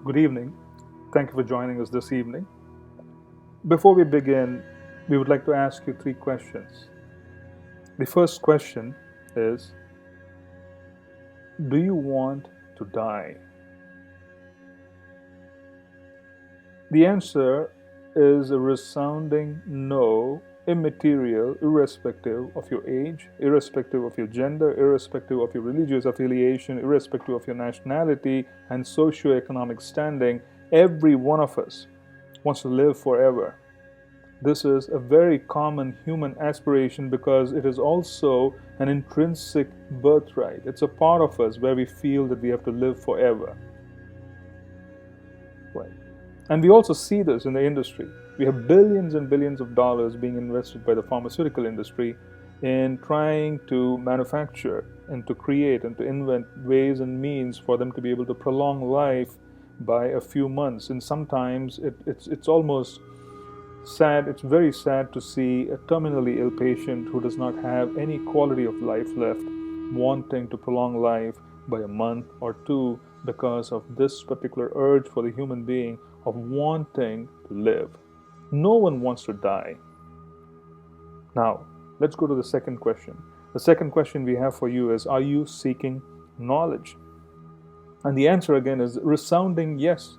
Good evening. Thank you for joining us this evening. Before we begin, we would like to ask you three questions. The first question is, do you want to die? The answer is a resounding no, immaterial, irrespective of your age, irrespective of your gender, irrespective of your religious affiliation, irrespective of your nationality and socioeconomic standing. Every one of us wants to live forever. This is a very common human aspiration because it is also an intrinsic birthright. It's a part of us where we feel that we have to live forever. Right. And we also see this in the industry. We have billions and billions of dollars being invested by the pharmaceutical industry in trying to manufacture and to create and to invent ways and means for them to be able to prolong life by a few months. And sometimes it's almost sad, it's very sad to see a terminally ill patient who does not have any quality of life left wanting to prolong life by a month or two because of this particular urge for the human being of wanting to live. No one wants to die. Now, let's go to the second question. The second question we have for you is, are you seeking knowledge? And the answer again is resounding yes,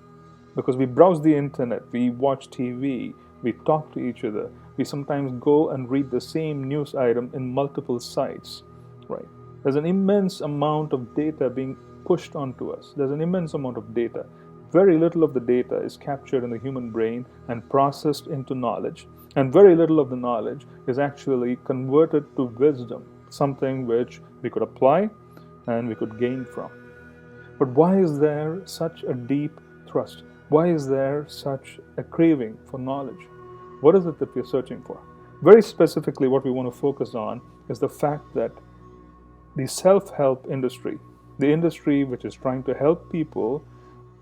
because we browse the internet, we watch TV, we talk to each other, we sometimes go and read the same news item in multiple sites, right? There's an immense amount of data being pushed onto us. There's an immense amount of data. Very little of the data is captured in the human brain and processed into knowledge. And very little of the knowledge is actually converted to wisdom, something which we could apply and we could gain from. But why is there such a deep thrust? Why is there such a craving for knowledge? What is it that we're searching for? Very specifically, what we want to focus on is the fact that the self-help industry, the industry which is trying to help people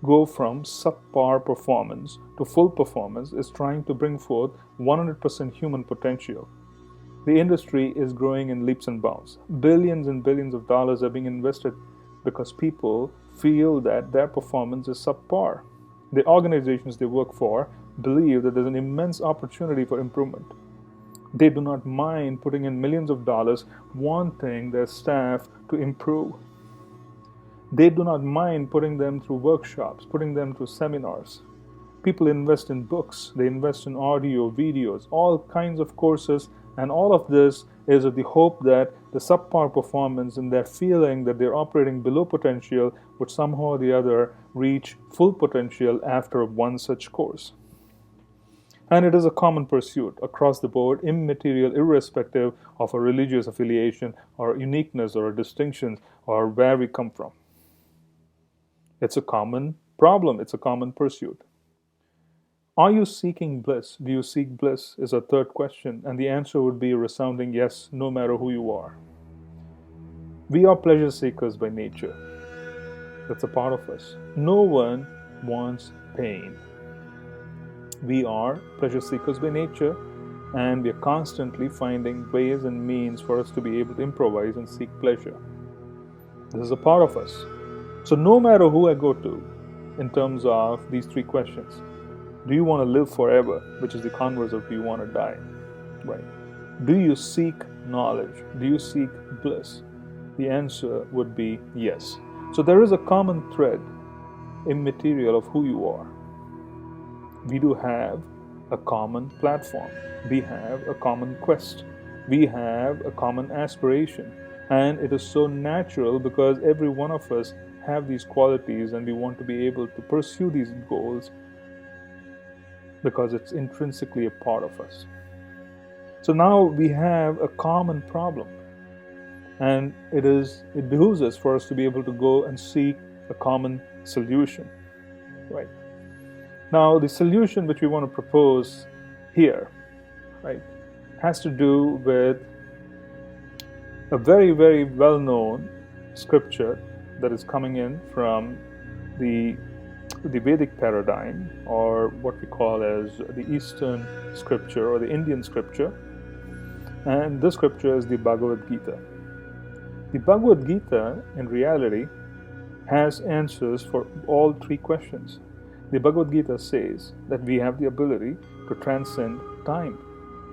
go from subpar performance to full performance, is trying to bring forth 100% human potential. The industry is growing in leaps and bounds. Billions and billions of dollars are being invested because people feel that their performance is subpar. The organizations they work for believe that there's an immense opportunity for improvement. They do not mind putting in millions of dollars wanting their staff to improve. They do not mind putting them through workshops, putting them through seminars. People invest in books, they invest in audio, videos, all kinds of courses, and all of this is with the hope that the subpar performance and their feeling that they're operating below potential would somehow or the other reach full potential after one such course. And it is a common pursuit across the board, immaterial, irrespective of a religious affiliation or uniqueness or a distinction or where we come from. It's a common problem. It's a common pursuit. Are you seeking bliss? Do you seek bliss? Is a third question. And the answer would be a resounding yes, no matter who you are. We are pleasure seekers by nature. That's a part of us. No one wants pain. We are pleasure seekers by nature, and we are constantly finding ways and means for us to be able to improvise and seek pleasure. This is a part of us. So no matter who I go to in terms of these three questions, do you want to live forever, which is the converse of do you want to die, right? Do you seek knowledge? Do you seek bliss? The answer would be yes. So there is a common thread, immaterial of who you are. We do have a common platform. We have a common quest. We have a common aspiration. And it is so natural because every one of us have these qualities and we want to be able to pursue these goals because it's intrinsically a part of us. So now we have a common problem, and it behooves us for us to be able to go and seek a common solution, right? Now, the solution which we want to propose here, right, has to do with a very, very well-known scripture that is coming in from the Vedic paradigm, or what we call as the Eastern scripture or the Indian scripture. And this scripture is the Bhagavad-Gītā. The Bhagavad-Gītā, in reality, has answers for all three questions. The Bhagavad Gita says that we have the ability to transcend time.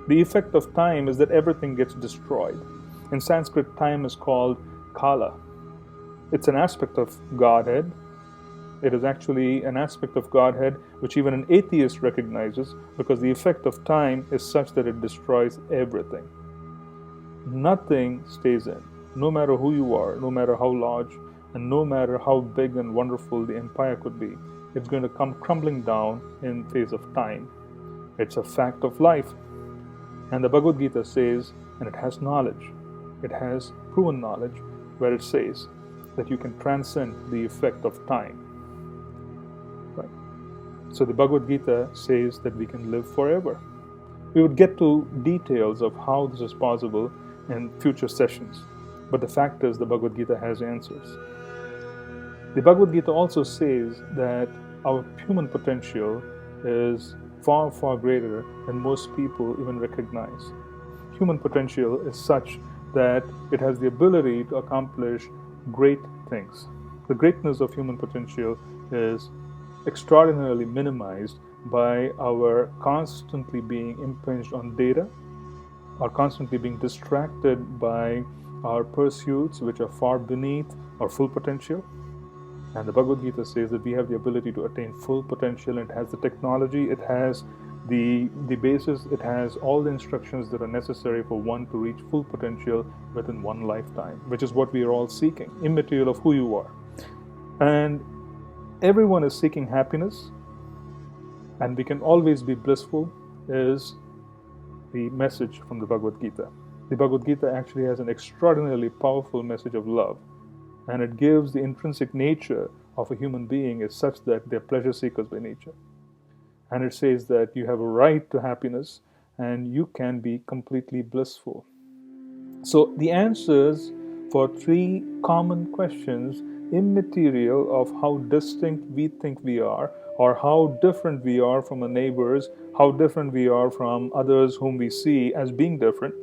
The effect of time is that everything gets destroyed. In Sanskrit, time is called kala. It's an aspect of Godhead. It is actually an aspect of Godhead which even an atheist recognizes, because the effect of time is such that it destroys everything. Nothing stays in. No matter who you are, no matter how large, and no matter how big and wonderful the empire could be, it's going to come crumbling down in face of time. It's a fact of life. And the Bhagavad Gita says, and it has knowledge, it has proven knowledge, where it says that you can transcend the effect of time. Right? So the Bhagavad Gita says that we can live forever. We would get to details of how this is possible in future sessions, but the fact is the Bhagavad Gita has answers. The Bhagavad Gita also says that our human potential is far, far greater than most people even recognize. Human potential is such that it has the ability to accomplish great things. The greatness of human potential is extraordinarily minimized by our constantly being impinged on data, or constantly being distracted by our pursuits which are far beneath our full potential. And the Bhagavad Gita says that we have the ability to attain full potential. It has the technology, it has the basis, it has all the instructions that are necessary for one to reach full potential within one lifetime, which is what we are all seeking, immaterial of who you are. And everyone is seeking happiness, and we can always be blissful, is the message from the Bhagavad Gita. The Bhagavad Gita actually has an extraordinarily powerful message of love, and it gives the intrinsic nature of a human being is such that they're pleasure seekers by nature. And it says that you have a right to happiness and you can be completely blissful. So the answers for three common questions, immaterial of how distinct we think we are, or how different we are from our neighbors, how different we are from others whom we see as being different.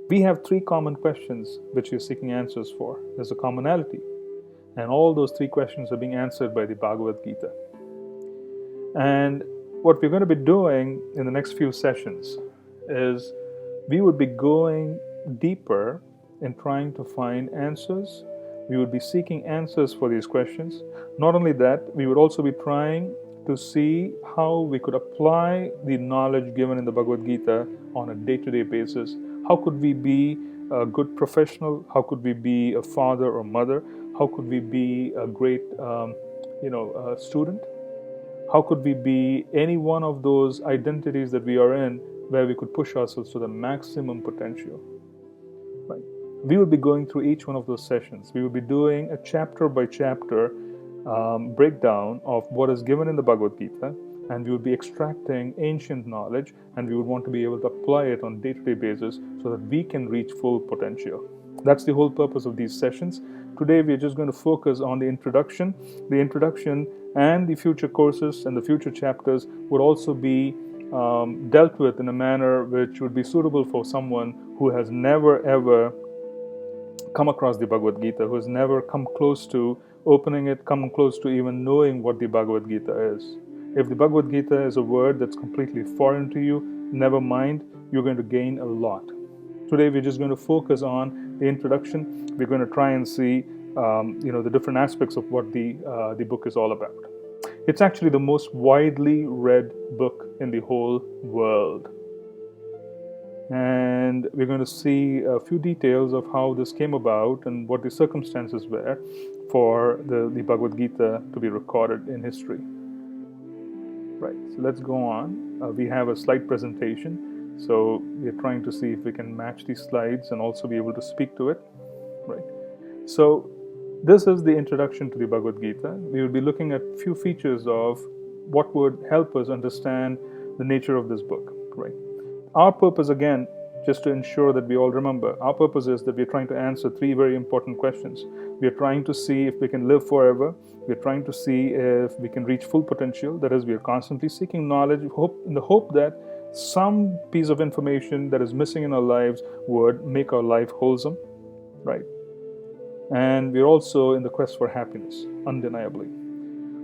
We have three common questions which you're seeking answers for. There's a commonality. And all those three questions are being answered by the Bhagavad Gita. And what we're going to be doing in the next few sessions is we would be going deeper in trying to find answers. We would be seeking answers for these questions. Not only that, we would also be trying to see how we could apply the knowledge given in the Bhagavad Gita on a day-to-day basis. How could we be a good professional? How could we be a father or mother? How could we be a great student? How could we be any one of those identities that we are in where we could push ourselves to the maximum potential? Right? We will be going through each one of those sessions. We will be doing a chapter by chapter breakdown of what is given in the Bhagavad Gita, and we would be extracting ancient knowledge, and we would want to be able to apply it on a day-to-day basis so that we can reach full potential. That's the whole purpose of these sessions. Today we are just going to focus on the introduction. The introduction and the future courses and the future chapters would also be dealt with in a manner which would be suitable for someone who has never ever come across the Bhagavad Gita, who has never come close to opening it, come close to even knowing what the Bhagavad Gita is. If the Bhagavad Gita is a word that's completely foreign to you, never mind, you're going to gain a lot. Today we're just going to focus on the introduction. We're going to try and see the different aspects of what the book is all about. It's actually the most widely read book in the whole world. And we're going to see a few details of how this came about and what the circumstances were for the Bhagavad Gita to be recorded in history. Right, so let's go on. We have a slide presentation, so we're trying to see if we can match these slides and also be able to speak to it. Right, so this is the introduction to the Bhagavad Gita. We will be looking at a few features of what would help us understand the nature of this book. Right, our purpose, again, just to ensure that we all remember, our purpose is that we're trying to answer three very important questions. We're trying to see if we can live forever. We're trying to see if we can reach full potential. That is, we are constantly seeking knowledge in the hope that some piece of information that is missing in our lives would make our life wholesome, right? And we're also in the quest for happiness, undeniably.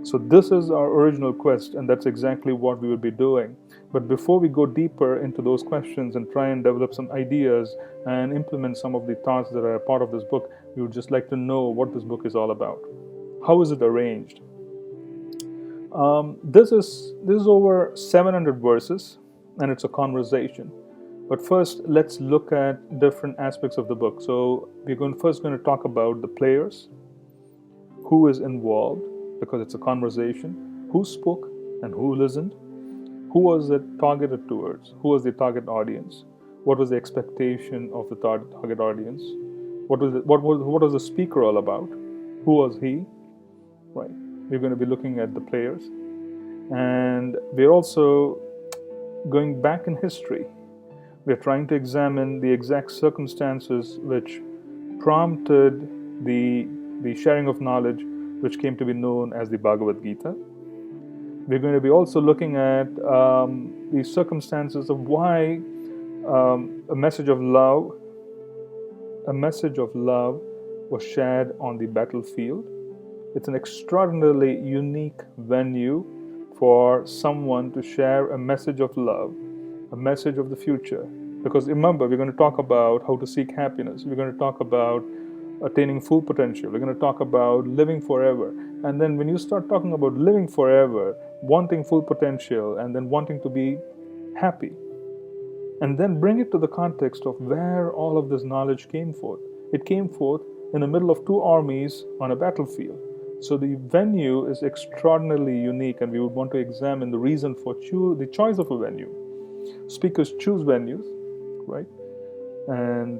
So this is our original quest, and that's exactly what we will be doing. But before we go deeper into those questions and try and develop some ideas and implement some of the thoughts that are a part of this book, we would just like to know what this book is all about. How is it arranged? This is over 700 verses, and it's a conversation. But first, let's look at different aspects of the book. So we're first going to talk about the players, who is involved, because it's a conversation, who spoke and who listened, who was it targeted towards, who was the target audience, what was the expectation of the target audience, what was the speaker all about, who was he, right? We're going to be looking at the players, and we're also going back in history. We're trying to examine the exact circumstances which prompted the sharing of knowledge, which came to be known as the Bhagavad-Gītā. We're going to be also looking at the circumstances of why a message of love was shared on the battlefield. It's an extraordinarily unique venue for someone to share a message of love, a message of the future. Because remember, we're going to talk about how to seek happiness. We're going to talk about attaining full potential. We're going to talk about living forever. And then when you start talking about living forever, wanting full potential, and then wanting to be happy, and then bring it to the context of where all of this knowledge came forth. It came forth in the middle of two armies on a battlefield. So the venue is extraordinarily unique, and we would want to examine the reason for the choice of a venue. Speakers choose venues, right? And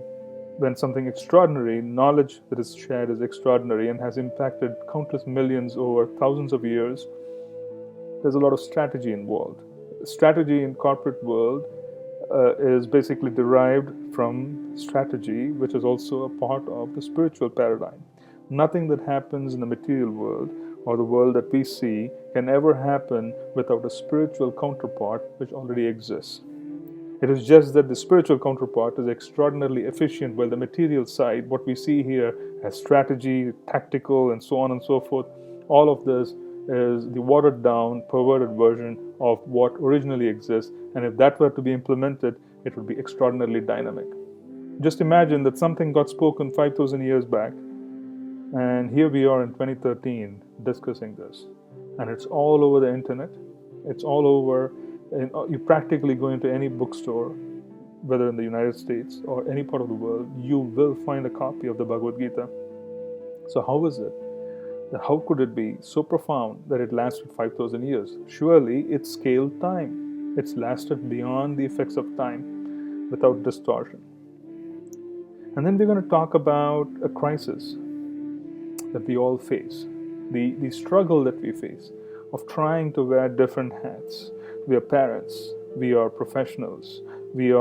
when something extraordinary, knowledge that is shared is extraordinary and has impacted countless millions over thousands of years, there's a lot of strategy involved. Strategy in corporate world is basically derived from strategy, which is also a part of the spiritual paradigm. Nothing that happens in the material world or the world that we see can ever happen without a spiritual counterpart which already exists. It is just that the spiritual counterpart is extraordinarily efficient, while the material side, what we see here as strategy, tactical, and so on and so forth, all of this is the watered down, perverted version of what originally exists. And if that were to be implemented, it would be extraordinarily dynamic. Just imagine that something got spoken 5,000 years back, and here we are in 2013 discussing this. And it's all over the internet. It's all over. You practically go into any bookstore, whether in the United States or any part of the world, you will find a copy of the Bhagavad-Gītā. So how is it? How could it be so profound that it lasted 5,000 years? Surely it's scaled time. It's lasted beyond the effects of time without distortion. And then we're going to talk about a crisis that we all face, the struggle that we face of trying to wear different hats. We are parents, we are professionals, we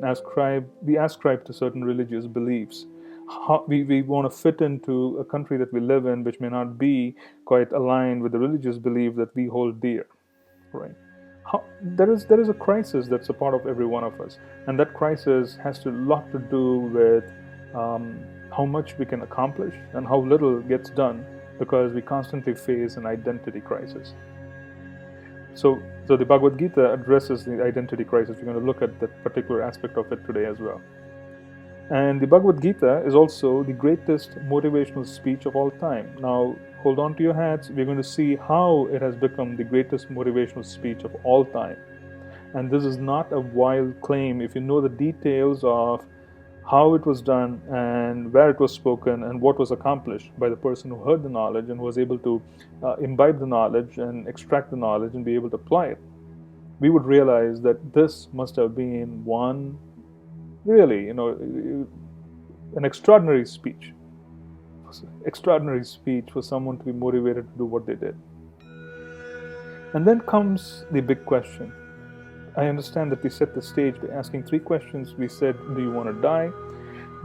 ascribe to certain religious beliefs. We want to fit into a country that we live in, which may not be quite aligned with the religious belief that we hold dear, right? There is a crisis that's a part of every one of us, and that crisis has a lot to do with how much we can accomplish and how little gets done, because we constantly face an identity crisis. So the Bhagavad-Gītā addresses the identity crisis. We're going to look at that particular aspect of it today as well. And the Bhagavad-Gītā is also the greatest motivational speech of all time. Now, hold on to your hats. We're going to see how it has become the greatest motivational speech of all time. And this is not a wild claim. If you know the details of how it was done and where it was spoken and what was accomplished by the person who heard the knowledge and was able to imbibe the knowledge and extract the knowledge and be able to apply it, we would realize that this must have been one really, an extraordinary speech for someone to be motivated to do what they did. And then comes the big question. I understand that we set the stage by asking three questions. We said, do you want to die?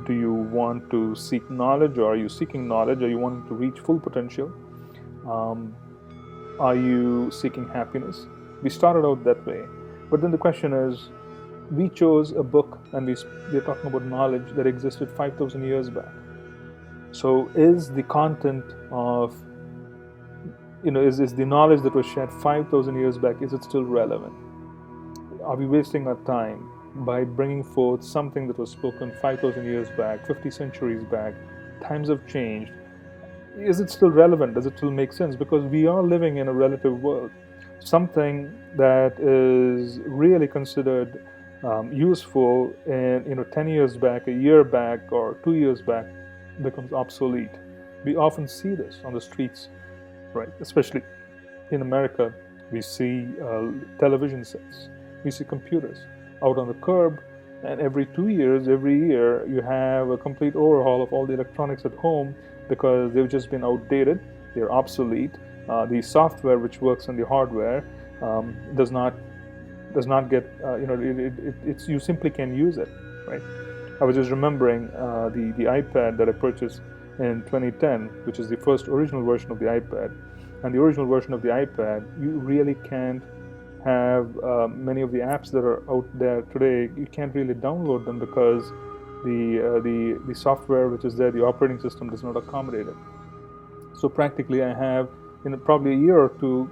Do you want to seek knowledge, or are you seeking knowledge? Are you wanting to reach full potential? Are you seeking happiness? We started out that way. But then the question is, we chose a book, and we're talking about knowledge that existed 5,000 years back. So is the content of is the knowledge that was shared 5,000 years back, is it still relevant? Are we wasting our time by bringing forth something that was spoken 5,000 years back, 50 centuries back? Times have changed. Is it still relevant? Does it still make sense? Because we are living in a relative world. Something that is really considered useful in 10 years back, a year back, or 2 years back becomes obsolete. We often see this on the streets, right? Especially in America, we see television sets, we see computers out on the curb, and every 2 years, every year, you have a complete overhaul of all the electronics at home because they've just been outdated, they're obsolete. The software which works on the hardware does not get you simply can't use it, right? I was just remembering the iPad that I purchased in 2010, which is the first original version of the iPad. And the original version of the iPad, you really can't have many of the apps that are out there today. You can't really download them because the software which is there, the operating system, does not accommodate it. So practically, I have in probably a year or two,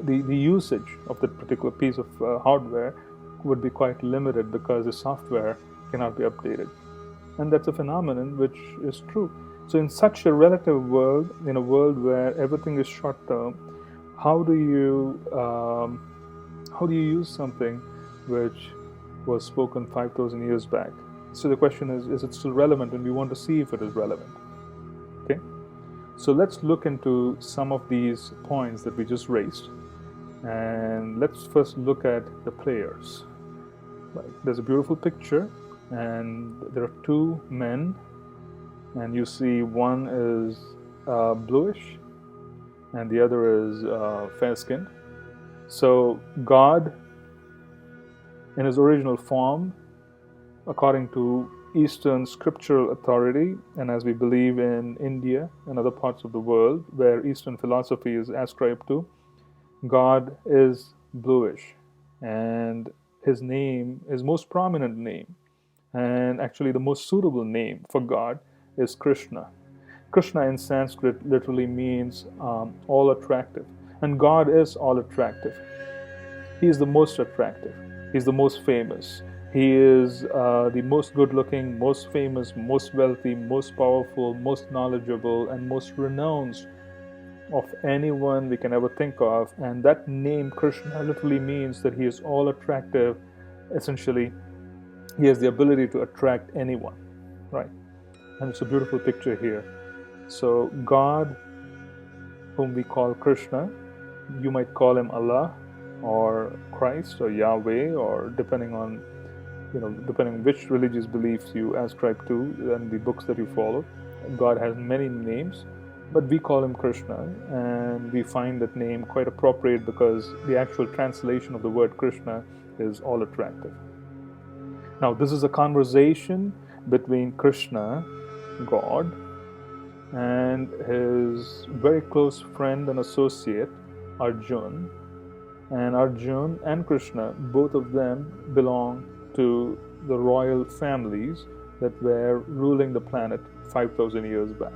the usage of that particular piece of hardware would be quite limited because the software cannot be updated. And that's a phenomenon which is true. So in such a relative world, in a world where everything is short term, how do you use something which was spoken 5,000 years back? So the question is it still relevant? And we want to see if it is relevant. Okay. So let's look into some of these points that we just raised. And let's first look at the players. There's a beautiful picture, and there are two men, and you see one is bluish and the other is fair-skinned. So God, in his original form, according to Eastern scriptural authority, and as we believe in India and other parts of the world where Eastern philosophy is ascribed to, God is bluish, and his name, his most prominent name, and actually the most suitable name for God, is Krishna. Krishna in Sanskrit literally means all attractive, and God is all attractive. He is the most attractive. He's the most famous. He is the most good-looking, most famous, most wealthy, most powerful, most knowledgeable, and most renounced of anyone we can ever think of. And that name, Krishna, literally means that he is all attractive. Essentially, he has the ability to attract anyone, right? And it's a beautiful picture here. So God, whom we call Krishna, you might call him Allah or Christ or Yahweh, or depending on which religious beliefs you ascribe to and the books that you follow. God has many names, but we call him Krishna, and we find that name quite appropriate because the actual translation of the word Krishna is all attractive. Now, this is a conversation between Krishna, God, and his very close friend and associate, Arjun. And Arjun and Krishna, both of them belong to the royal families that were ruling the planet 5,000 years back.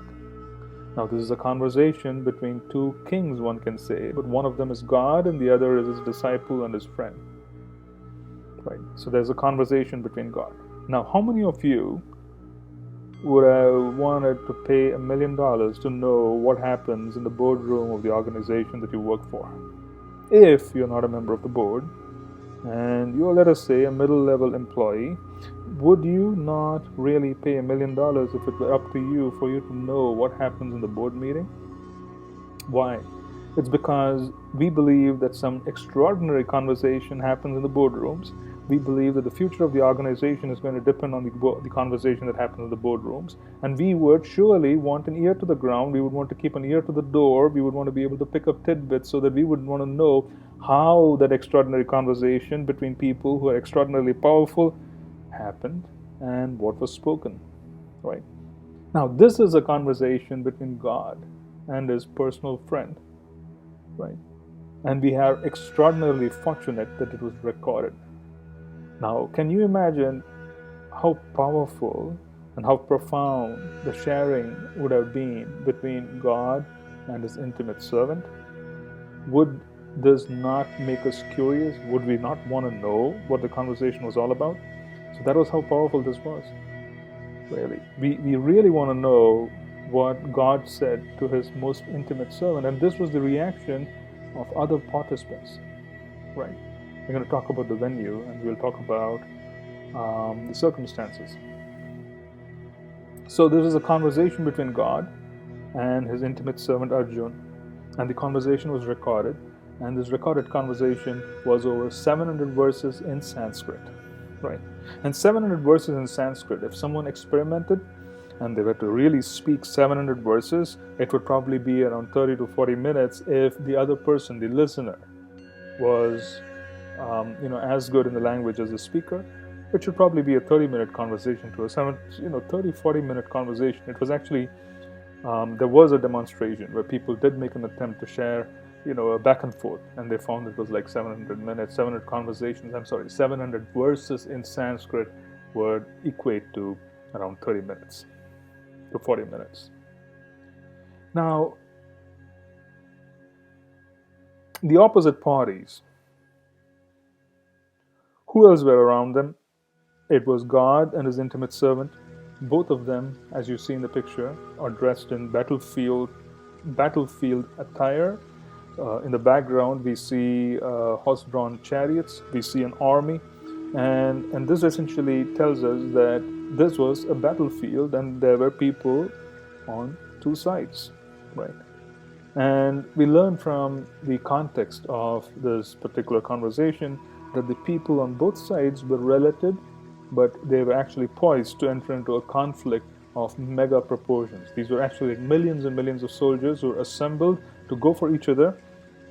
Now, this is a conversation between two kings, one can say, but one of them is God and the other is his disciple and his friend. Right? So there's a conversation between God. Now, how many of you would have wanted to pay $1 million to know what happens in the boardroom of the organization that you work for? If you're not a member of the board, and you're, let us say, a middle-level employee, would you not really pay $1 million if it were up to you for you to know what happens in the board meeting? Why? It's because we believe that some extraordinary conversation happens in the boardrooms. We believe that the future of the organization is going to depend on the conversation that happens in the boardrooms. And we would surely want an ear to the ground. We would want to keep an ear to the door. We would want to be able to pick up tidbits so that we would want to know how that extraordinary conversation between people who are extraordinarily powerful happened and what was spoken, right? Now, this is a conversation between God and his personal friend, right? And we are extraordinarily fortunate that it was recorded. Now, can you imagine how powerful and how profound the sharing would have been between God and his intimate servant? would this not make us curious? Would we not want to know what the conversation was all about? So that was how powerful this was. Really, we really want to know what God said to his most intimate servant, and this was the reaction of other participants. Right? We're going to talk about the venue, and we'll talk about the circumstances. So this is a conversation between God and his intimate servant Arjun, and the conversation was recorded, and this recorded conversation was over 700 verses in Sanskrit. Right? And 700 verses in Sanskrit, if someone experimented and they were to really speak 700 verses, it would probably be around 30 to 40 minutes if the other person, the listener, was as good in the language as the speaker. It should probably be a 30-minute conversation to a 40-minute conversation. It was actually, there was a demonstration where people did make an attempt to share a back and forth, and they found it was like 700 minutes, 700 conversations, 700 verses in Sanskrit would equate to around 30 minutes to 40 minutes. Now, the opposite parties, who else were around them? It was God and his intimate servant. Both of them, as you see in the picture, are dressed in battlefield attire. In the background, we see horse-drawn chariots. We see an army, and this essentially tells us that this was a battlefield, and there were people on two sides, right? And we learn from the context of this particular conversation that the people on both sides were related, but they were actually poised to enter into a conflict of mega proportions. These were actually millions and millions of soldiers who were assembled to go for each other,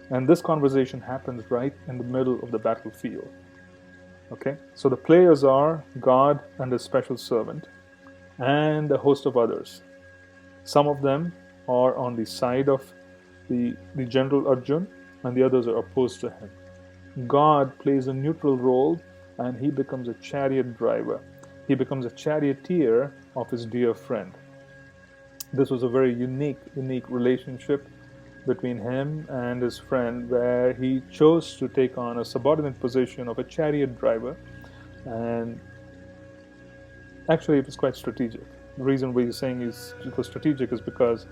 and this conversation happens right in the middle of the battlefield. Okay, so the players are God and his special servant and a host of others. Some of them are on the side of the General Arjun, and the others are opposed to him. God plays a neutral role, and he becomes a chariot driver. He becomes a charioteer of his dear friend. This was a very unique relationship between him and his friend, where he chose to take on a subordinate position of a chariot driver, and actually it was quite strategic. The reason we're saying it was strategic is because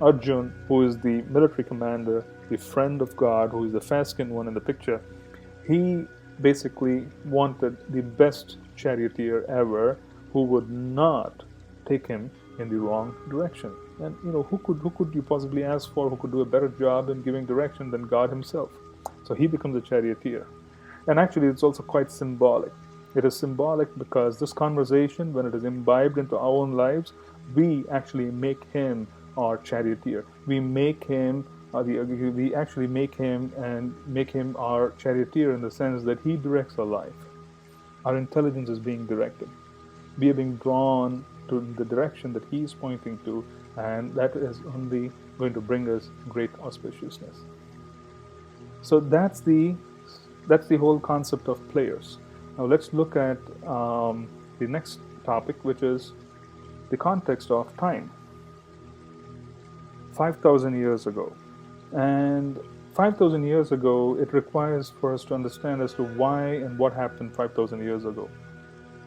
Arjun, who is the military commander, the friend of God, who is the fair-skinned one in the picture, he basically wanted the best charioteer ever, who would not take him in the wrong direction. And who could you possibly ask for, who could do a better job in giving direction than God himself? So he becomes a charioteer. And actually it's also quite symbolic. It is symbolic because this conversation, when it is imbibed into our own lives, we actually make him our charioteer. We actually make him our charioteer, in the sense that he directs our life. Our intelligence is being directed. We are being drawn to the direction that he is pointing to, and that is only going to bring us great auspiciousness. So that's the whole concept of players. Now let's look at the next topic, which is the context of time. 5,000 years ago. And 5,000 years ago, it requires for us to understand as to why and what happened 5,000 years ago.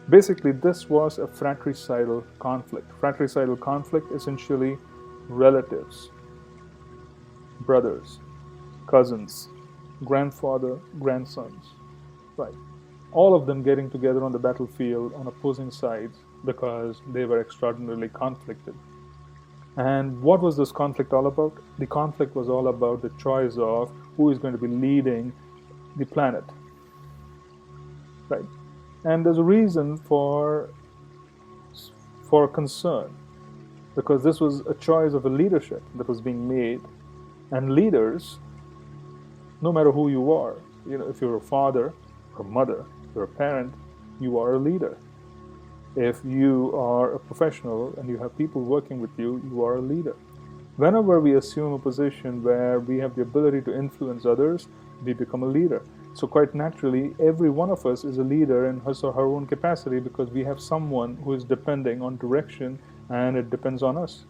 Basically, this was a fratricidal conflict. Fratricidal conflict, essentially relatives, brothers, cousins, grandfather, grandsons, right? All of them getting together on the battlefield on opposing sides because they were extraordinarily conflicted. And what was this conflict all about? The conflict was all about the choice of who is going to be leading the planet, right? And there's a reason for concern, because this was a choice of a leadership that was being made. And leaders, no matter who you are, if you're a father or mother, you're a parent, you are a leader. If you are a professional and you have people working with you, you are a leader. Whenever we assume a position where we have the ability to influence others, we become a leader. So quite naturally, every one of us is a leader in his or her own capacity, because we have someone who is depending on direction, and it depends on us,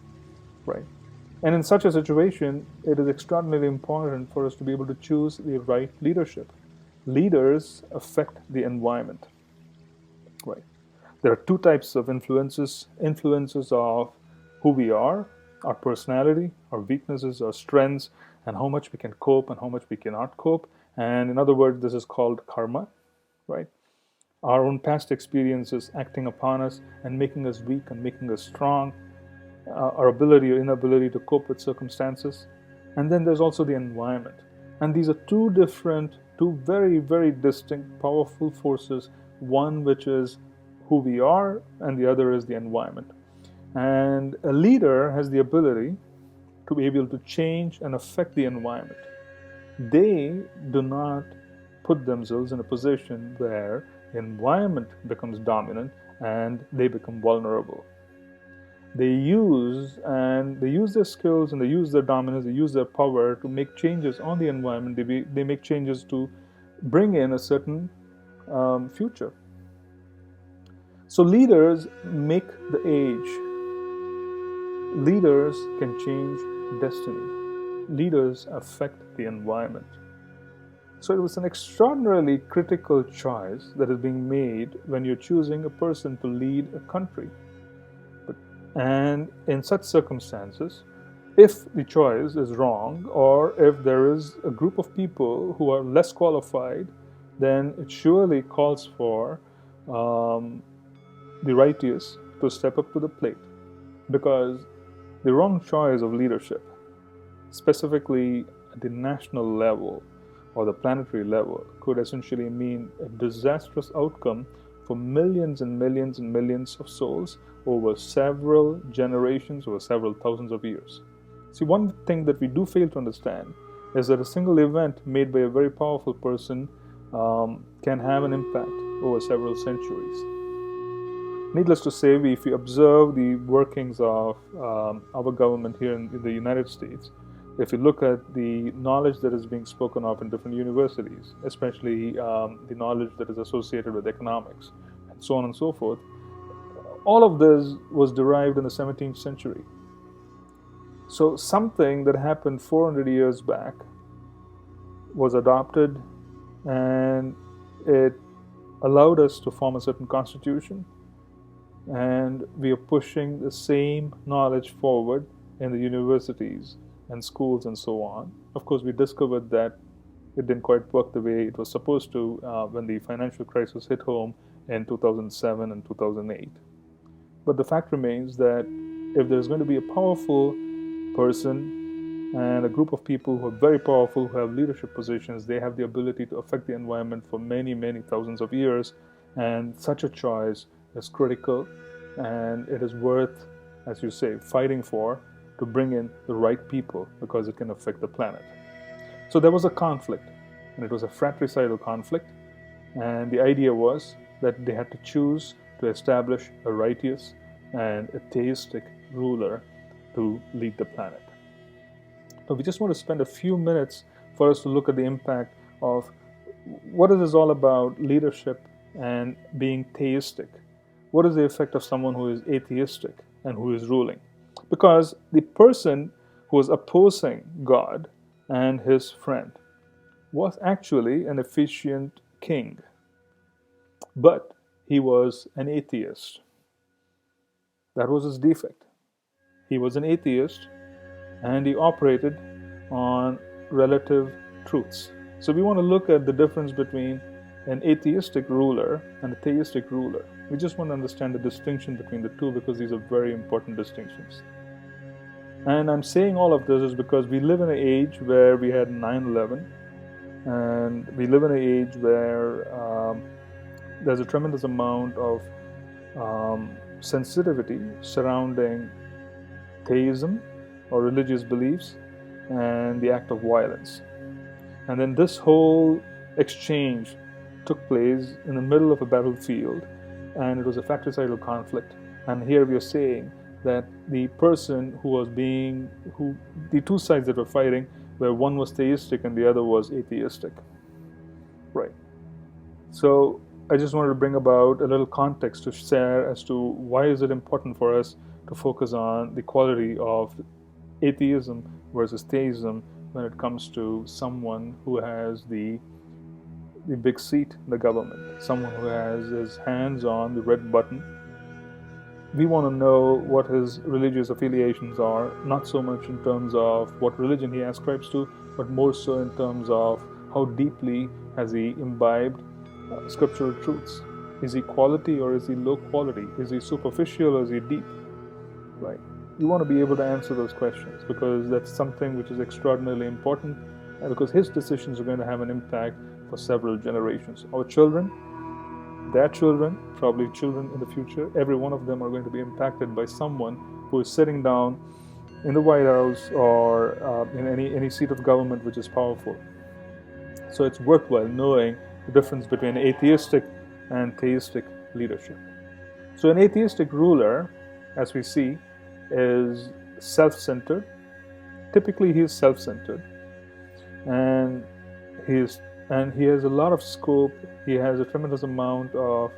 right? And in such a situation, it is extraordinarily important for us to be able to choose the right leadership. Leaders affect the environment, right? There are two types of influences: influences of who we are, our personality, our weaknesses, our strengths, and how much we can cope and how much we cannot cope. And in other words, this is called karma, right? Our own past experiences acting upon us and making us weak and making us strong, our ability or inability to cope with circumstances. And then there's also the environment. And these are two very, very distinct, powerful forces, one which is who we are, and the other is the environment. And a leader has the ability to be able to change and affect the environment. They do not put themselves in a position where the environment becomes dominant and they become vulnerable. They use their skills, and they use their dominance, they use their power to make changes on the environment. They make changes to bring in a certain future. So leaders make the age. Leaders can change destiny. Leaders affect the environment. So it was an extraordinarily critical choice that is being made when you're choosing a person to lead a country. And in such circumstances, if the choice is wrong, or if there is a group of people who are less qualified, then it surely calls for the righteous to step up to the plate. Because the wrong choice of leadership, specifically at the national level or the planetary level, could essentially mean a disastrous outcome for millions and millions and millions of souls over several generations, over several thousands of years. See, one thing that we do fail to understand is that a single event made by a very powerful person can have an impact over several centuries. Needless to say, if we observe the workings of our government here in the United States, if you look at the knowledge that is being spoken of in different universities, especially the knowledge that is associated with economics, and so on and so forth, all of this was derived in the 17th century. So something that happened 400 years back was adopted, and it allowed us to form a certain constitution, and we are pushing the same knowledge forward in the universities and schools and so on. Of course, we discovered that it didn't quite work the way it was supposed to when the financial crisis hit home in 2007 and 2008. But the fact remains that if there's going to be a powerful person and a group of people who are very powerful, who have leadership positions, they have the ability to affect the environment for many, many thousands of years. And such a choice is critical, and it is worth, as you say, fighting for, to bring in the right people, because it can affect the planet. So there was a conflict, and it was a fratricidal conflict, and the idea was that they had to choose to establish a righteous and a theistic ruler to lead the planet. So we just want to spend a few minutes for us to look at the impact of what is this all about, leadership and being theistic. What is the effect of someone who is atheistic and who is ruling? Because the person who was opposing God and his friend was actually an efficient king, but he was an atheist. That was his defect. He was an atheist, and he operated on relative truths. So we want to look at the difference between an atheistic ruler and a theistic ruler. We just want to understand the distinction between the two, because these are very important distinctions. And I'm saying all of this is because we live in an age where we had 9/11, and we live in an age where there's a tremendous amount of sensitivity surrounding theism or religious beliefs and the act of violence. And then this whole exchange took place in the middle of a battlefield, and it was a fratricidal conflict. And here we are saying that the person the two sides that were fighting, where one was theistic and the other was atheistic. Right. So I just wanted to bring about a little context to share as to why is it important for us to focus on the quality of atheism versus theism when it comes to someone who has the big seat in the government, someone who has his hands on the red button. We want to know what his religious affiliations are, not so much in terms of what religion he ascribes to, but more so in terms of how deeply has he imbibed scriptural truths. Is he quality or is he low quality? Is he superficial or is he deep? Right? You want to be able to answer those questions, because that's something which is extraordinarily important, and because his decisions are going to have an impact for several generations. Our children, their children, probably children in the future, every one of them are going to be impacted by someone who is sitting down in the White House or in any seat of government which is powerful. So it's worthwhile knowing the difference between atheistic and theistic leadership. So an atheistic ruler, as we see, is self-centered. Typically he is self-centered, and he has a lot of scope. He has a tremendous amount of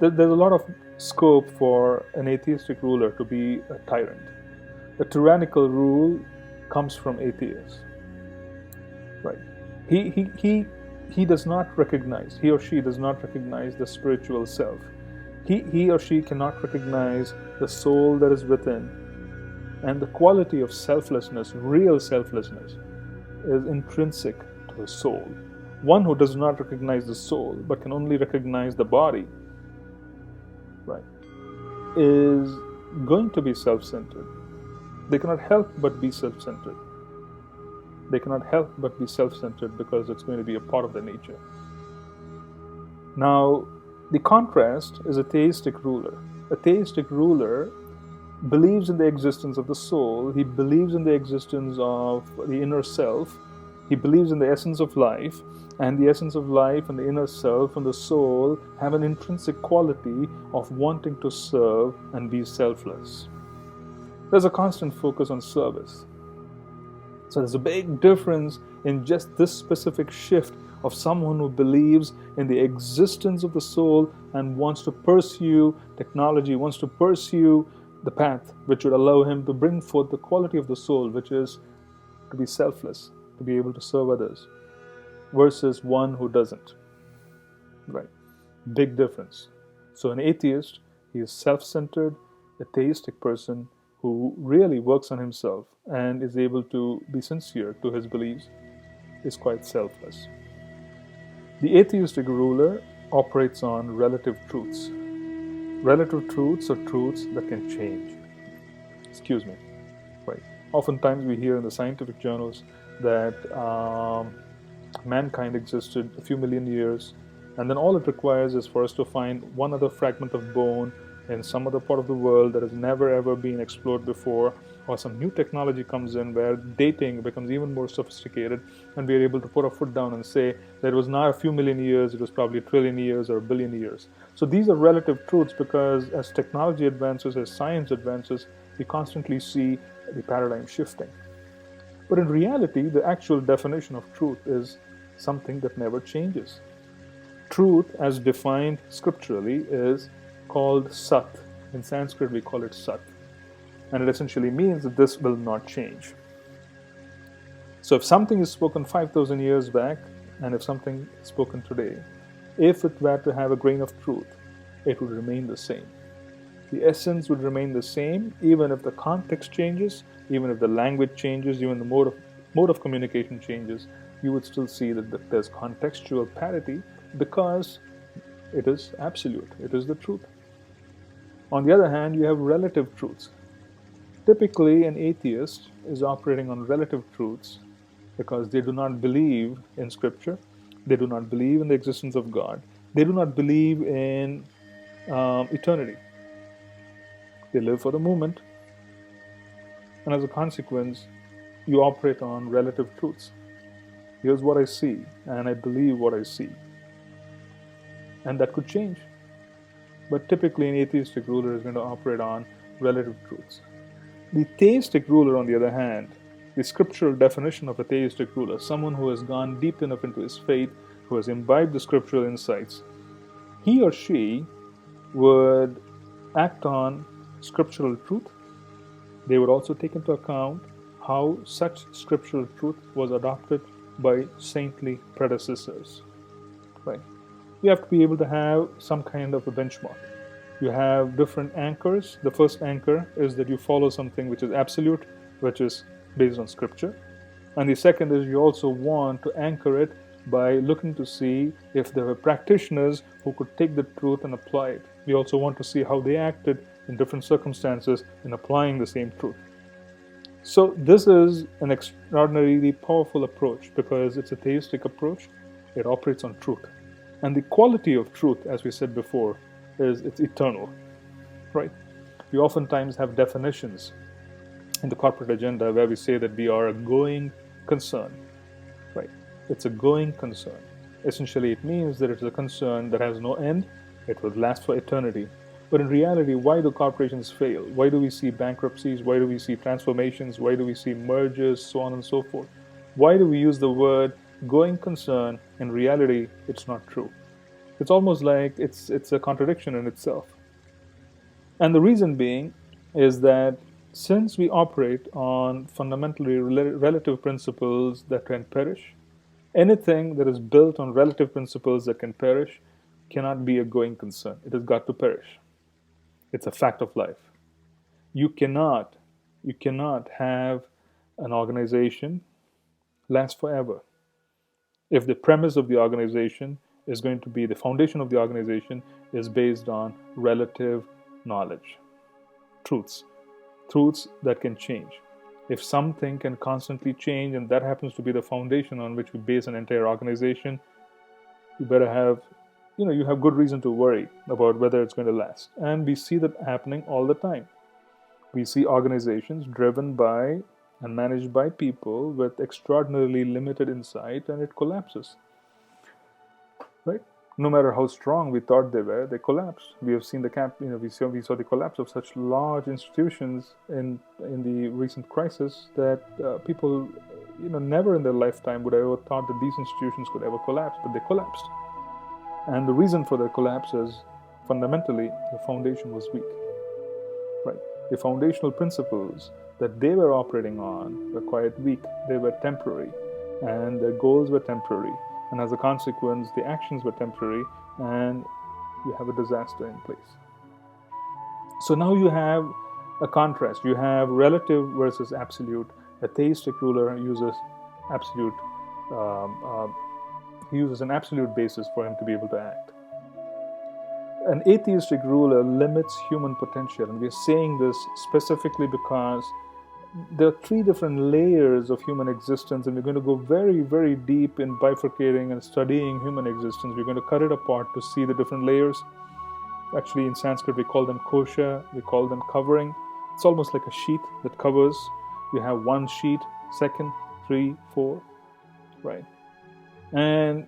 there's a lot of scope for an atheistic ruler to be a tyrant. The tyrannical rule comes from atheists, right? He does not recognize, he or she does not recognize the spiritual self. He or she cannot recognize the soul that is within, and the quality of selflessness, real selflessness, is intrinsic to the soul. One who does not recognize the soul but can only recognize the body, right, is going to be self-centered. They cannot help but be self-centered. They cannot help but be self-centered because it's going to be a part of their nature. Now, the contrast is a theistic ruler. A theistic ruler believes in the existence of the soul. He believes in the existence of the inner self. He believes in the essence of life, and the essence of life and the inner self and the soul have an intrinsic quality of wanting to serve and be selfless. There's a constant focus on service. So there's a big difference in just this specific shift of someone who believes in the existence of the soul and wants to pursue technology, wants to pursue the path which would allow him to bring forth the quality of the soul, which is to be selfless, to be able to serve others, versus one who doesn't. Right? Big difference. So an atheist, he is self-centered. A theistic person who really works on himself and is able to be sincere to his beliefs is quite selfless. The atheistic ruler operates on relative truths. Relative truths are truths that can change. Right. Oftentimes we hear in the scientific journals that mankind existed a few million years, and then all it requires is for us to find one other fragment of bone in some other part of the world that has never ever been explored before, or some new technology comes in where dating becomes even more sophisticated, and we are able to put our foot down and say that it was not a few million years, it was probably a trillion years or a billion years. So these are relative truths, because as technology advances, as science advances, we constantly see the paradigm shifting. But in reality, the actual definition of truth is something that never changes. Truth, as defined scripturally, is called Sat. In Sanskrit, we call it Sat. And it essentially means that this will not change. So if something is spoken 5,000 years back, and if something is spoken today, if it were to have a grain of truth, it would remain the same. The essence would remain the same, even if the context changes, even if the language changes, even the mode of communication changes, you would still see that there's contextual parity, because it is absolute, it is the truth. On the other hand, you have relative truths. Typically, an atheist is operating on relative truths because they do not believe in Scripture, they do not believe in the existence of God, they do not believe in eternity. They live for the moment, and as a consequence, you operate on relative truths. Here's what I see, and I believe what I see. And that could change. But typically, an atheistic ruler is going to operate on relative truths. The theistic ruler, on the other hand, the scriptural definition of a theistic ruler, someone who has gone deep enough into his faith, who has imbibed the scriptural insights, he or she would act on scriptural truth, they would also take into account how such scriptural truth was adopted by saintly predecessors. Right? You have to be able to have some kind of a benchmark. You have different anchors. The first anchor is that you follow something which is absolute, which is based on scripture. And the second is you also want to anchor it by looking to see if there were practitioners who could take the truth and apply it. We also want to see how they acted in different circumstances in applying the same truth. So this is an extraordinarily powerful approach because it's a theistic approach. It operates on truth. And the quality of truth, as we said before, is it's eternal, right? We oftentimes have definitions in the corporate agenda where we say that we are a going concern, right? It's a going concern. Essentially, it means that it's a concern that has no end. It will last for eternity. But in reality, why do corporations fail? Why do we see bankruptcies? Why do we see transformations? Why do we see mergers, so on and so forth? Why do we use the word going concern? In reality, it's not true. It's almost like it's a contradiction in itself. And the reason being is that since we operate on fundamentally relative principles that can perish, anything that is built on relative principles that can perish cannot be a going concern. It has got to perish. It's a fact of life. You cannot have an organization last forever if the premise of the organization is going to be, the foundation of the organization is based on relative knowledge, truths that can change. If something can constantly change and that happens to be the foundation on which we base an entire organization, you better have, you have good reason to worry about whether it's going to last. And we see that happening all the time. We see organizations driven by and managed by people with extraordinarily limited insight, and it collapses. Right? No matter how strong we thought they were, they collapsed. We have seen we saw the collapse of such large institutions in the recent crisis that people, never in their lifetime would have ever thought that these institutions could ever collapse, but they collapsed. And the reason for their collapse is fundamentally the foundation was weak. Right? The foundational principles that they were operating on were quite weak. They were temporary, and their goals were temporary. And as a consequence, the actions were temporary, and you have a disaster in place. So now you have a contrast. You have relative versus absolute. A theistic ruler uses absolute. He uses an absolute basis for him to be able to act. An atheistic ruler limits human potential, and we're saying this specifically because there are three different layers of human existence, and we're going to go very, very deep in bifurcating and studying human existence. We're going to cut it apart to see the different layers. Actually, in Sanskrit, we call them kosha, we call them covering. It's almost like a sheet that covers. You have one sheet, second, 3, 4, right? And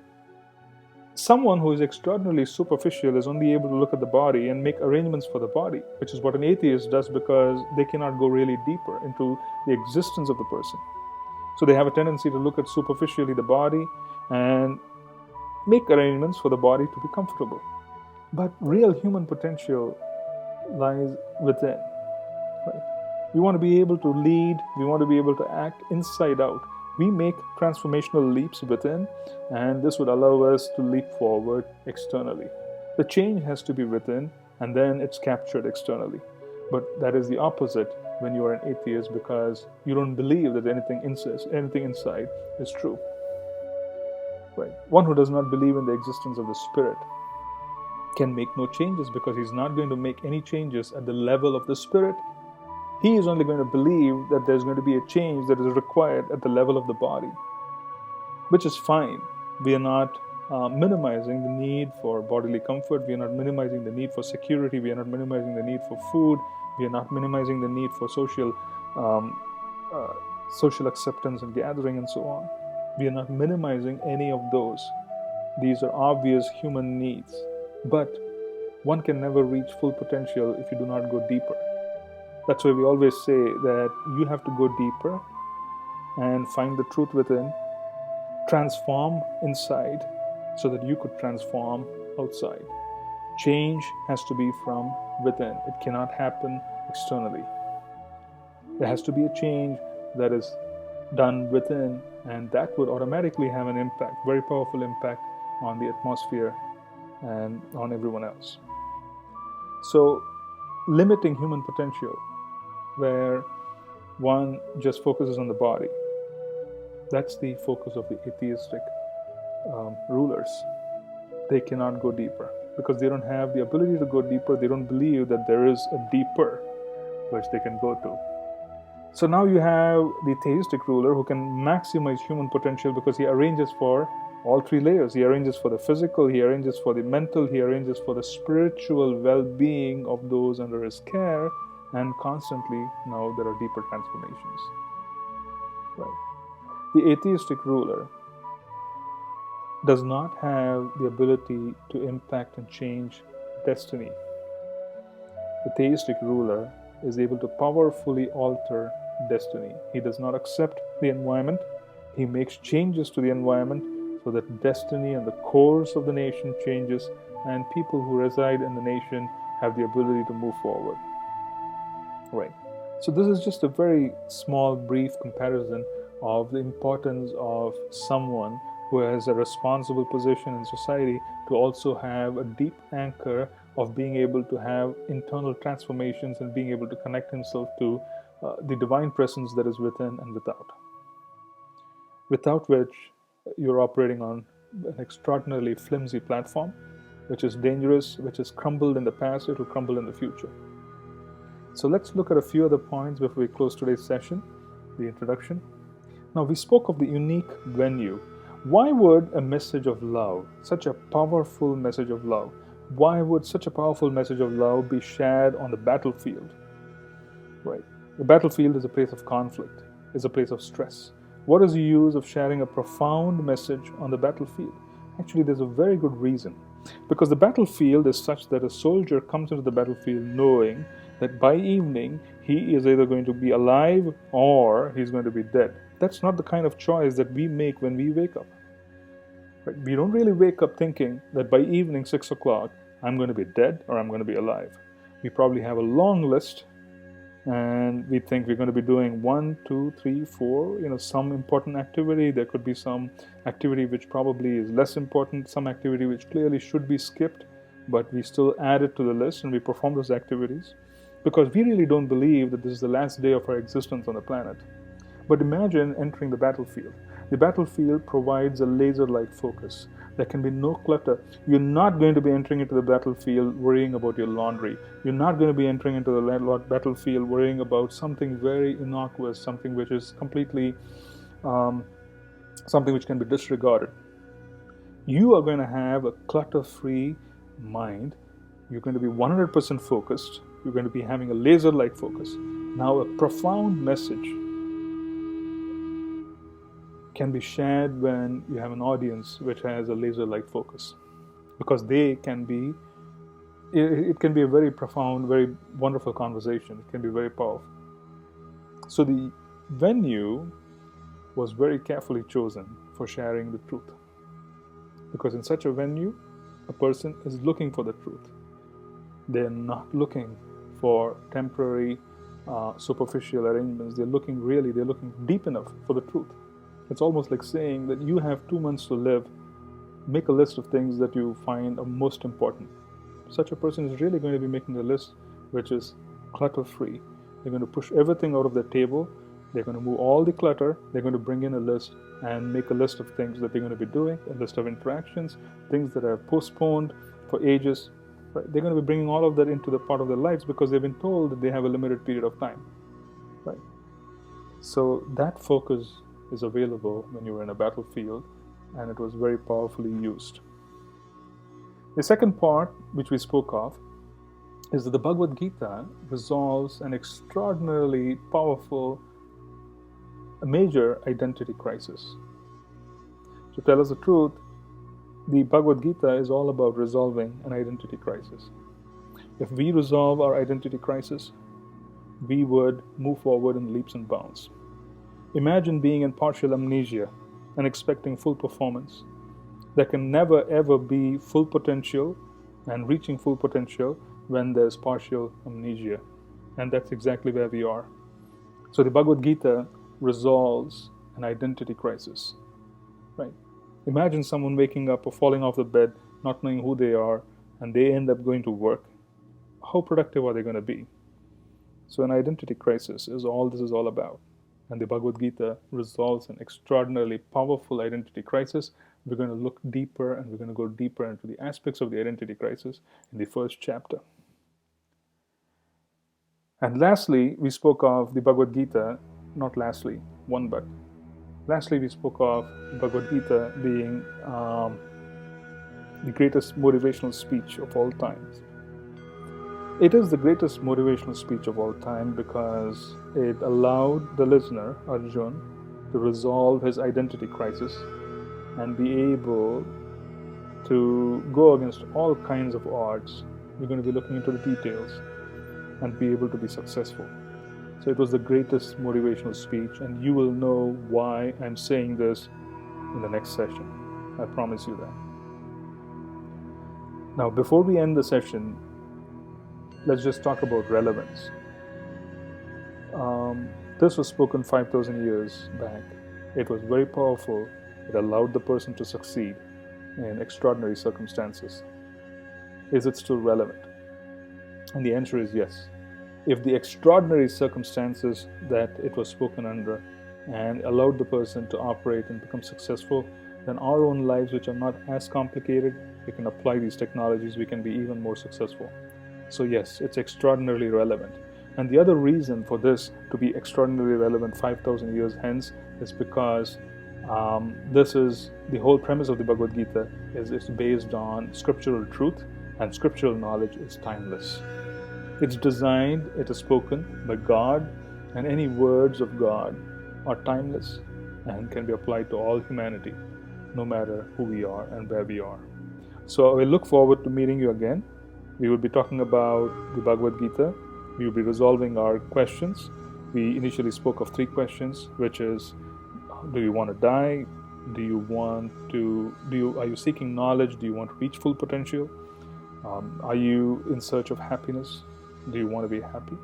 someone who is extraordinarily superficial is only able to look at the body and make arrangements for the body, which is what an atheist does because they cannot go really deeper into the existence of the person. So they have a tendency to look at superficially the body and make arrangements for the body to be comfortable. But real human potential lies within. Right? We want to be able to lead, we want to be able to act inside out. We make transformational leaps within, and this would allow us to leap forward externally. The change has to be within, and then it's captured externally. But that is the opposite when you are an atheist, because you don't believe that anything inside is true. Right? One who does not believe in the existence of the spirit can make no changes, because he's not going to make any changes at the level of the spirit. He is only going to believe that there's going to be a change that is required at the level of the body, which is fine. We are not minimizing the need for bodily comfort. We are not minimizing the need for security. We are not minimizing the need for food. We are not minimizing the need for social acceptance and gathering and so on. We are not minimizing any of those. These are obvious human needs. But one can never reach full potential if you do not go deeper. That's why we always say that you have to go deeper and find the truth within, transform inside so that you could transform outside. Change has to be from within. It cannot happen externally. There has to be a change that is done within, and that would automatically have an impact, very powerful impact on the atmosphere and on everyone else. So, limiting human potential, where one just focuses on the body, that's the focus of the atheistic rulers. They cannot go deeper because they don't have the ability to go deeper. They don't believe that there is a deeper which they can go to. So now you have the theistic ruler who can maximize human potential because he arranges for all three layers. He arranges for the physical, he arranges for the mental, he arranges for the spiritual well-being of those under his care, and constantly now there are deeper transformations. Right. The atheistic ruler does not have the ability to impact and change destiny. The theistic ruler is able to powerfully alter destiny. He does not accept the environment. He makes changes to the environment so that destiny and the course of the nation changes, and people who reside in the nation have the ability to move forward. Right. So this is just a very small, brief comparison of the importance of someone who has a responsible position in society to also have a deep anchor of being able to have internal transformations and being able to connect himself to the divine presence that is within and without. Without which you're operating on an extraordinarily flimsy platform, which is dangerous, which has crumbled in the past, it will crumble in the future. So let's look at a few other points before we close today's session, the introduction. Now, we spoke of the unique venue. Why would a message of love, such a powerful message of love, why would such a powerful message of love be shared on the battlefield? Right. The battlefield is a place of conflict, is a place of stress. What is the use of sharing a profound message on the battlefield? Actually, there's a very good reason. Because the battlefield is such that a soldier comes into the battlefield knowing that by evening he is either going to be alive or he's going to be dead. That's not the kind of choice that we make when we wake up. Right? We don't really wake up thinking that by evening 6 o'clock I'm going to be dead or I'm going to be alive. We probably have a long list and we think we're going to be doing 1, 2, 3, 4, some important activity. There could be some activity which probably is less important, some activity which clearly should be skipped, but we still add it to the list and we perform those activities because we really don't believe that this is the last day of our existence on the planet. But imagine entering the battlefield. The battlefield provides a laser-like focus. There can be no clutter. You're not going to be entering into the battlefield worrying about your laundry. You're not going to be entering into the battlefield worrying about something very innocuous, something which is completely, something which can be disregarded. You are going to have a clutter-free mind. You're going to be 100% focused. You're going to be having a laser-like focus. Now, a profound message can be shared when you have an audience which has a laser-like focus, because it can be a very profound, very wonderful conversation. It can be very powerful. So the venue was very carefully chosen for sharing the truth, because in such a venue, a person is looking for the truth. They're not looking for temporary, superficial arrangements. They're looking deep enough for the truth. It's almost like saying that you have 2 months to live. Make a list of things that you find are most important. Such a person is really going to be making a list which is clutter-free. They're going to push everything out of their table. They're going to move all the clutter. They're going to bring in a list and make a list of things that they're going to be doing, a list of interactions, things that are postponed for ages. Right? They're going to be bringing all of that into the part of their lives because they've been told that they have a limited period of time. Right? So that focus is available when you're in a battlefield, and it was very powerfully used. The second part, which we spoke of, is that the Bhagavad-Gītā resolves an extraordinarily powerful, major identity crisis. To tell us the truth, the Bhagavad-Gītā is all about resolving an identity crisis. If we resolve our identity crisis, we would move forward in leaps and bounds. Imagine being in partial amnesia and expecting full performance. There can never ever be full potential and reaching full potential when there's partial amnesia. And that's exactly where we are. So the Bhagavad-Gītā resolves an identity crisis, right? Imagine someone waking up or falling off the bed, not knowing who they are, and they end up going to work. How productive are they going to be? So an identity crisis is all this is all about. And the Bhagavad-Gītā resolves an extraordinarily powerful identity crisis. We're going to look deeper, and we're going to go deeper into the aspects of the identity crisis in the first chapter. And lastly, we spoke of the Bhagavad-Gītā, not lastly, one but. Lastly, we spoke of the Bhagavad-Gītā being the greatest motivational speech of all times. It is the greatest motivational speech of all time because it allowed the listener, Arjun, to resolve his identity crisis and be able to go against all kinds of odds. We're going to be looking into the details and be able to be successful. So it was the greatest motivational speech, and you will know why I'm saying this in the next session. I promise you that. Now, before we end the session, let's just talk about relevance. This was spoken 5,000 years back. It was very powerful. It allowed the person to succeed in extraordinary circumstances. Is it still relevant? And the answer is yes. If the extraordinary circumstances that it was spoken under and allowed the person to operate and become successful, then our own lives, which are not as complicated, we can apply these technologies, we can be even more successful. So yes, it's extraordinarily relevant. And the other reason for this to be extraordinarily relevant 5,000 years hence is because this is the whole premise of the Bhagavad-Gītā is based on scriptural truth, and scriptural knowledge is timeless. It's designed, it is spoken by God, and any words of God are timeless and can be applied to all humanity, no matter who we are and where we are. So I look forward to meeting you again. We will be talking about the Bhagavad-Gītā. We will be resolving our questions. We initially spoke of 3 questions, which is, do you want to die? Are you seeking knowledge? Do you want to reach full potential? Are you in search of happiness? Do you want to be happy?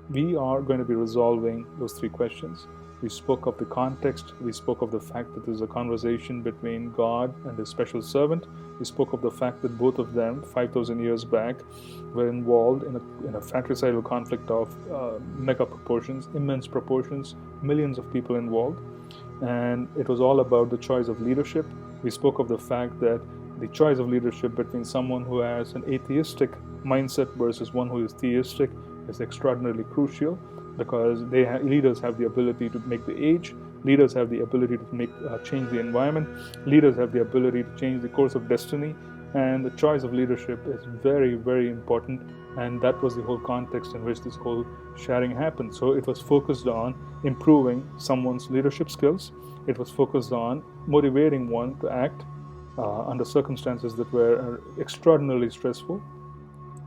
We are going to be resolving those 3 questions. We spoke of the context. We spoke of the fact that there's a conversation between God and His special servant. We spoke of the fact that both of them, 5,000 years back, were involved in a fratricidal conflict of mega proportions, immense proportions, millions of people involved. And it was all about the choice of leadership. We spoke of the fact that the choice of leadership between someone who has an atheistic mindset versus one who is theistic is extraordinarily crucial, because leaders have the ability to make the age, leaders have the ability to change the environment, leaders have the ability to change the course of destiny, and the choice of leadership is very, very important. And that was the whole context in which this whole sharing happened. So it was focused on improving someone's leadership skills. It was focused on motivating one to act under circumstances that were extraordinarily stressful.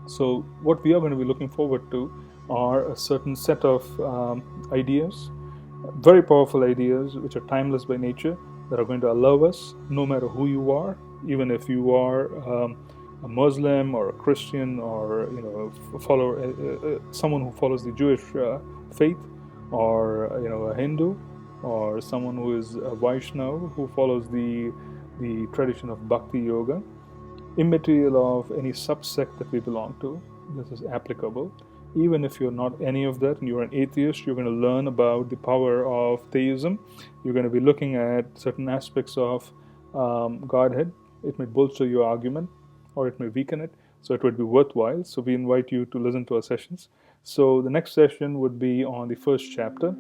So what we are going to be looking forward to are a certain set of ideas, very powerful ideas, which are timeless by nature, that are going to allow us, no matter who you are, even if you are a Muslim or a Christian or someone who follows the Jewish faith, or a Hindu, or someone who is a Vaishnava who follows the tradition of Bhakti Yoga, immaterial of any subsect that we belong to, this is applicable. Even if you're not any of that and you're an atheist, you're going to learn about the power of theism. You're going to be looking at certain aspects of Godhead. It may bolster your argument or it may weaken it, so it would be worthwhile. So we invite you to listen to our sessions. So the next session would be on the first chapter,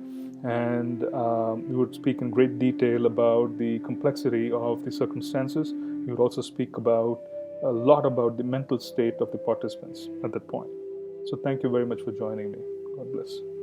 and we would speak in great detail about the complexity of the circumstances. We would also speak about a lot about the mental state of the participants at that point. So thank you very much for joining me. God bless.